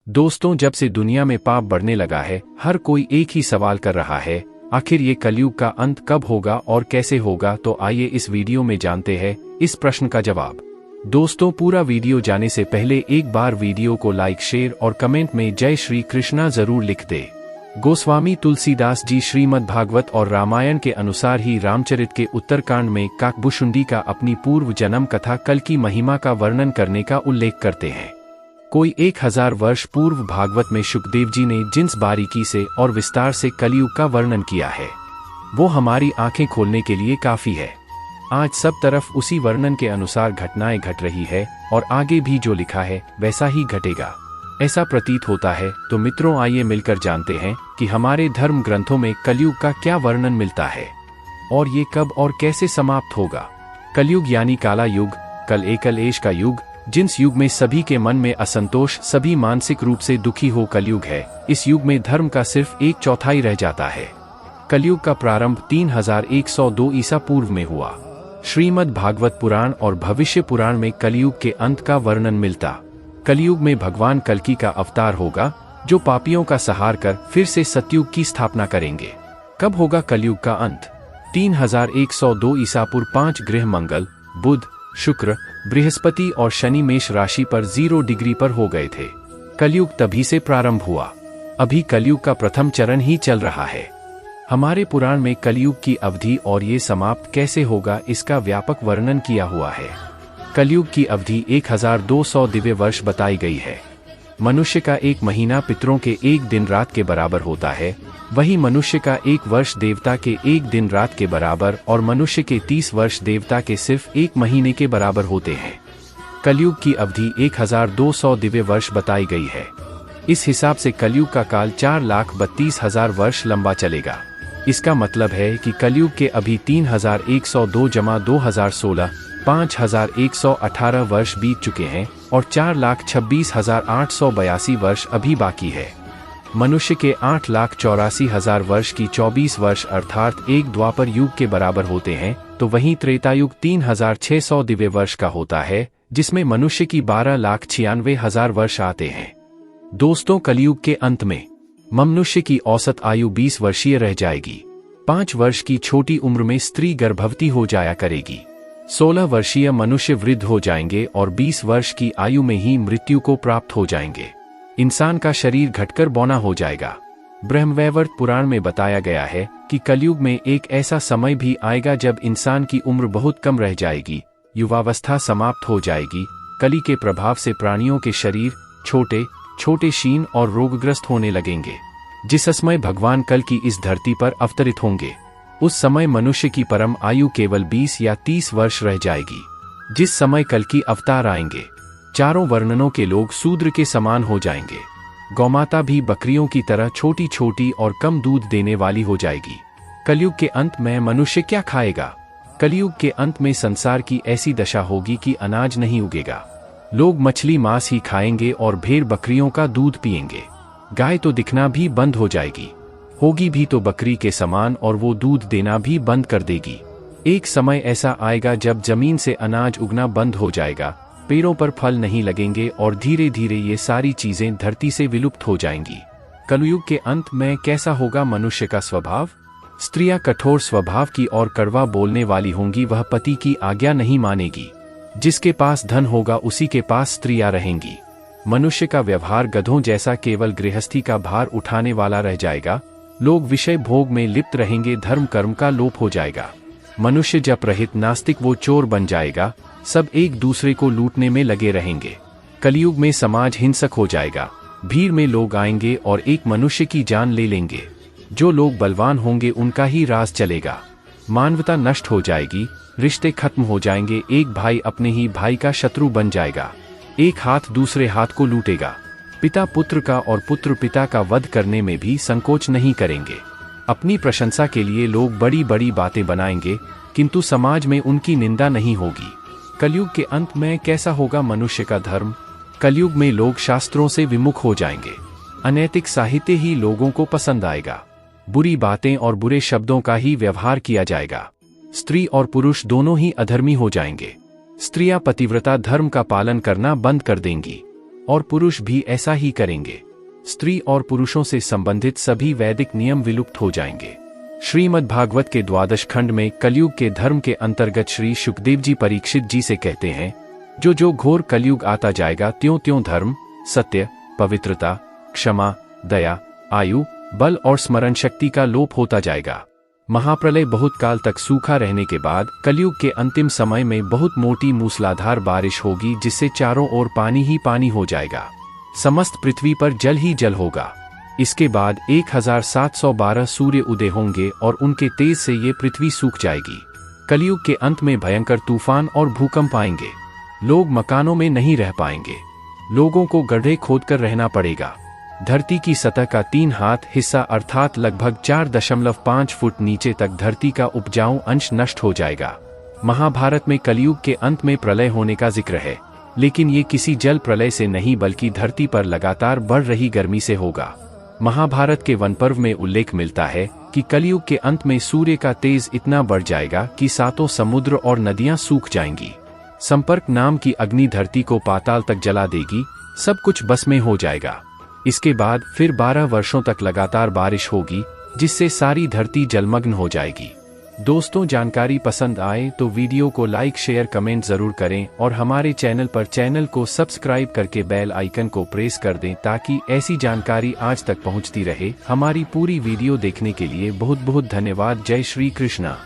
दोस्तों, जब से दुनिया में पाप बढ़ने लगा है, हर कोई एक ही सवाल कर रहा है, आखिर ये कलयुग का अंत कब होगा और कैसे होगा। तो आइए इस वीडियो में जानते हैं इस प्रश्न का जवाब। दोस्तों, पूरा वीडियो जाने से पहले एक बार वीडियो को लाइक, शेयर और कमेंट में जय श्री कृष्णा जरूर लिख दे। गोस्वामी तुलसीदास जी श्रीमद् भागवत और रामायण के अनुसार ही रामचरित के उत्तरकांड में काकभुशुंडी का अपनी पूर्व जन्म कथा कल की महिमा का वर्णन करने का उल्लेख करते हैं। कोई 1000 वर्ष पूर्व भागवत में शुकदेव जी ने जिस बारीकी से और विस्तार से कलयुग का वर्णन किया है, वो हमारी आंखें खोलने के लिए काफी है। आज सब तरफ उसी वर्णन के अनुसार घटनाएं घट रही है और आगे भी जो लिखा है वैसा ही घटेगा, ऐसा प्रतीत होता है। तो मित्रों, आइए मिलकर जानते हैं कि हमारे धर्म ग्रंथों में कलयुग का क्या वर्णन मिलता है और ये कब और कैसे समाप्त होगा। कलयुग यानी काला युग, कल एकलेश का युग, जिस युग में सभी के मन में असंतोष, सभी मानसिक रूप से दुखी हो कलयुग है। इस युग में धर्म का सिर्फ 1/4 रह जाता है। कलयुग का प्रारंभ 3102 ईसा पूर्व में हुआ। श्रीमद् भागवत पुराण और भविष्य पुराण में कलयुग के अंत का वर्णन मिलता। कलयुग में भगवान कल्कि का अवतार होगा, जो पापियों का संहार कर फिर से सतयुग की स्थापना करेंगे। कब होगा कलयुग का अंत? 3102 ईसा पूर्व 5 ग्रह मंगल, बुध, शुक्र, बृहस्पति और शनि मेष राशि पर 0 डिग्री पर हो गए थे। कलयुग तभी से प्रारंभ हुआ। अभी कलयुग का प्रथम चरण ही चल रहा है। हमारे पुराण में कलयुग की अवधि और ये समाप्त कैसे होगा इसका व्यापक वर्णन किया हुआ है। कलयुग की अवधि 1200 दिव्य वर्ष बताई गई है। मनुष्य का 1 महीना पितरों के 1 दिन रात के बराबर होता है, वही मनुष्य का 1 वर्ष देवता के 1 दिन रात के बराबर और मनुष्य के 30 वर्ष देवता के सिर्फ 1 महीने के बराबर होते हैं। कलयुग की अवधि 1200 दिव्य वर्ष बताई गई है। इस हिसाब से कलयुग का काल 4,32,000 वर्ष लंबा चलेगा। इसका मतलब है कि कलयुग के अभी 3102 जमा 2016 5118 वर्ष बीत चुके हैं और 4,26,882 वर्ष अभी बाकी है। मनुष्य के 8,84,000 वर्ष की 24 वर्ष अर्थात एक द्वापर युग के बराबर होते हैं, तो वहीं त्रेतायुग 3,600 दिव्य वर्ष का होता है, जिसमें मनुष्य की 12,96,000 वर्ष आते हैं। दोस्तों, कलयुग के अंत में मनुष्य की औसत आयु 20 वर्षीय रह जाएगी। 5 वर्ष की छोटी उम्र में स्त्री गर्भवती हो जाया करेगी। 16 वर्षीय मनुष्य वृद्ध हो जाएंगे और 20 वर्ष की आयु में ही मृत्यु को प्राप्त हो जाएंगे। इंसान का शरीर घटकर बौना हो जाएगा। ब्रह्मवैवर्त पुराण में बताया गया है कि कलयुग में एक ऐसा समय भी आएगा जब इंसान की उम्र बहुत कम रह जाएगी, युवावस्था समाप्त हो जाएगी। कली के प्रभाव से प्राणियों के शरीर छोटे छोटे, क्षीण और रोगग्रस्त होने लगेंगे। जिस समय भगवान कल की इस धरती पर अवतरित होंगे, उस समय मनुष्य की परम आयु केवल 20 या 30 वर्ष रह जाएगी। जिस समय कल की अवतार आएंगे, चारों वर्णनों के लोग शूद्र के समान हो जाएंगे। गौमाता भी बकरियों की तरह छोटी छोटी और कम दूध देने वाली हो जाएगी। कलयुग के अंत में मनुष्य क्या खाएगा? कलयुग के अंत में संसार की ऐसी दशा होगी कि अनाज नहीं उगेगा। लोग मछली मांस ही खाएंगे और भेड़ बकरियों का दूध पिएंगे। गाय तो दिखना भी बंद हो जाएगी, होगी भी तो बकरी के समान, और वो दूध देना भी बंद कर देगी। एक समय ऐसा आएगा जब जमीन से अनाज उगना बंद हो जाएगा, पेड़ों पर फल नहीं लगेंगे और धीरे धीरे ये सारी चीजें धरती से विलुप्त हो जाएंगी। कलयुग के अंत में कैसा होगा मनुष्य का स्वभाव? स्त्रियां कठोर स्वभाव की और कड़वा बोलने वाली होंगी। वह पति की आज्ञा नहीं मानेगी। जिसके पास धन होगा उसी के पास स्त्रियां रहेंगी। मनुष्य का व्यवहार गधों जैसा केवल गृहस्थी का भार उठाने वाला रह जाएगा। लोग विषय भोग में लिप्त रहेंगे। धर्म कर्म का लोप हो जाएगा। मनुष्य जप रहित नास्तिक वो चोर बन जाएगा। सब एक दूसरे को लूटने में लगे रहेंगे। कलयुग में समाज हिंसक हो जाएगा। भीड़ में लोग आएंगे और एक मनुष्य की जान ले लेंगे। जो लोग बलवान होंगे उनका ही राज चलेगा। मानवता नष्ट हो जाएगी, रिश्ते खत्म हो जाएंगे। एक भाई अपने ही भाई का शत्रु बन जाएगा। एक हाथ दूसरे हाथ को लूटेगा। पिता पुत्र का और पुत्र पिता का वध करने में भी संकोच नहीं करेंगे। अपनी प्रशंसा के लिए लोग बड़ी बड़ी बातें बनाएंगे, किंतु समाज में उनकी निंदा नहीं होगी। कलयुग के अंत में कैसा होगा मनुष्य का धर्म? कलयुग में लोग शास्त्रों से विमुख हो जाएंगे। अनैतिक साहित्य ही लोगों को पसंद आएगा। बुरी बातें और बुरे शब्दों का ही व्यवहार किया जाएगा। स्त्री और पुरुष दोनों ही अधर्मी हो जाएंगे। स्त्रियां पतिव्रता धर्म का पालन करना बंद कर देंगी। और पुरुष भी ऐसा ही करेंगे। स्त्री और पुरुषों से संबंधित सभी वैदिक नियम विलुप्त हो जाएंगे। श्रीमद् भागवत के 12 खंड में कलयुग के धर्म के अंतर्गत श्री सुखदेव जी परीक्षित जी से कहते हैं, जो घोर कलयुग आता जाएगा त्यों त्यों धर्म, सत्य, पवित्रता, क्षमा, दया, आयु, बल और स्मरण शक्ति का लोप होता जाएगा। महाप्रलय बहुत काल तक सूखा रहने के बाद कलयुग के अंतिम समय में बहुत मोटी मूसलाधार बारिश होगी, जिससे चारों ओर पानी ही पानी हो जाएगा। समस्त पृथ्वी पर जल ही जल होगा। इसके बाद 1712 सूर्य उदय होंगे और उनके तेज से ये पृथ्वी सूख जाएगी। कलयुग के अंत में भयंकर तूफान और भूकंप आएंगे। लोग मकानों में नहीं रह पाएंगे। लोगों को गड्ढे खोदकर रहना पड़ेगा। धरती की सतह का 3 हाथ हिस्सा अर्थात लगभग 4.5 फुट नीचे तक धरती का उपजाऊ अंश नष्ट हो जाएगा। महाभारत में कलयुग के अंत में प्रलय होने का जिक्र है, लेकिन ये किसी जल प्रलय से नहीं बल्कि धरती पर लगातार बढ़ रही गर्मी से होगा। महाभारत के वन पर्व में उल्लेख मिलता है कि कलयुग के अंत में सूर्य का तेज इतना बढ़ जाएगा कि 7 समुद्र और नदियां सूख जाएंगी। संपर्क नाम की अग्नि धरती को पाताल तक जला देगी। सब कुछ बस में हो जाएगा। इसके बाद फिर 12 वर्षों तक लगातार बारिश होगी, जिससे सारी धरती जलमग्न हो जाएगी। दोस्तों, जानकारी पसंद आए तो वीडियो को लाइक, शेयर, कमेंट जरूर करें और हमारे चैनल को सब्सक्राइब करके बेल आइकन को प्रेस कर दें ताकि ऐसी जानकारी आज तक पहुंचती रहे। हमारी पूरी वीडियो देखने के लिए बहुत बहुत धन्यवाद। जय श्री कृष्णा।